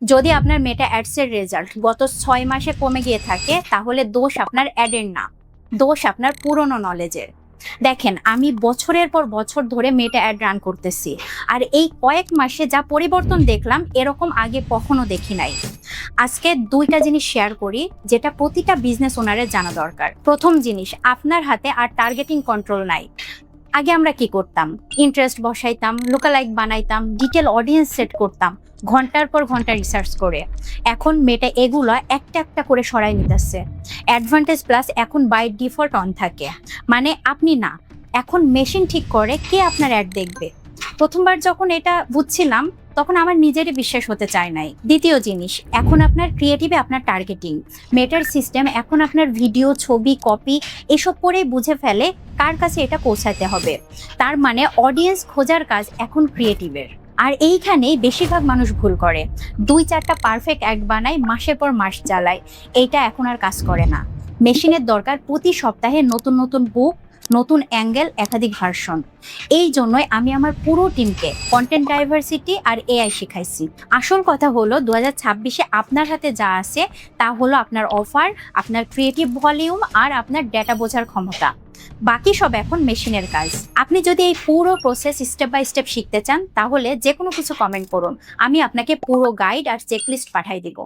যদি আপনার মেটা অ্যাডসের রেজাল্ট গত 6 মাসে কমে গিয়ে থাকে, তাহলে দোষ আপনার অ্যাডের না, দোষ আপনার পুরনো নলেজের। দেখেন, আমি বছরের পর বছর ধরে মেটা অ্যাড রান করতেছি, আর এই কয়েক মাসে যা পরিবর্তন দেখলাম এরকম আগে কখনো দেখি নাই। আজকে দুইটা জিনিস শেয়ার করি যেটা প্রতিটা বিজনেস ওনারের জানা দরকার। প্রথম জিনিস, আপনার হাতে আর টার্গেটিং কন্ট্রোল নাই। আগে আমরা কি করতাম? ইন্টারেস্ট বসাইতাম, লোকালাইক বানাইতাম, ডিটেল অডিয়েন্স সেট করতাম ঘন্টার পর ঘন্টা রিসার্চ করে। এখন মেটা এগুলো একটা একটা করে সরাই নিতেছে। অ্যাডভান্টেজ প্লাস এখন বাই ডিফল্ট অন থাকে, মানে আপনি না, এখন মেশিন ঠিক করে কে আপনার অ্যাড দেখবে। প্রথমবার যখন এটা বুঝছিলাম তখন আমার নিজেরই বিশ্বাস হতে চায় নাই। দ্বিতীয় জিনিস, এখন আপনার ক্রিয়েটিভে আপনার টার্গেটিং। মেটার সিস্টেম এখন আপনার ভিডিও, ছবি, কপি এসব পরেই বুঝে ফেলে কার কাছে এটা পৌঁছাতে হবে। তার মানে অডিয়েন্স খোঁজার কাজ এখন ক্রিয়েটিভের। আর এইখানেই বেশিরভাগ মানুষ ভুল করে, 2-4টা পারফেক্ট অ্যাড বানায়, মাসের পর মাস চালায়। এইটা এখন আর কাজ করে না। মেশিনের দরকার প্রতি সপ্তাহে নতুন নতুন বুক, নতুন অ্যাঙ্গেল, একাধিক ভার্সন। এই জন্যই আমি আমার পুরো টিমকে কন্টেন্ট ডাইভার্সিটি আর এআই শিখাইছি। আসল কথা হলো 2026-এ আপনার হাতে যা আছে তা হলো আপনার অফার, আপনার ক্রিয়েটিভ ভলিউম আর আপনার ডেটা বোঝার ক্ষমতা। বাকি সব এখন মেশিনের কাজ। আপনি যদি এই পুরো প্রসেস স্টেপ বাই স্টেপ শিখতে চান, তাহলে যে কোনো কিছু কমেন্ট করুন, আমি আপনাকে পুরো গাইড আর চেকলিস্ট পাঠাই দিব।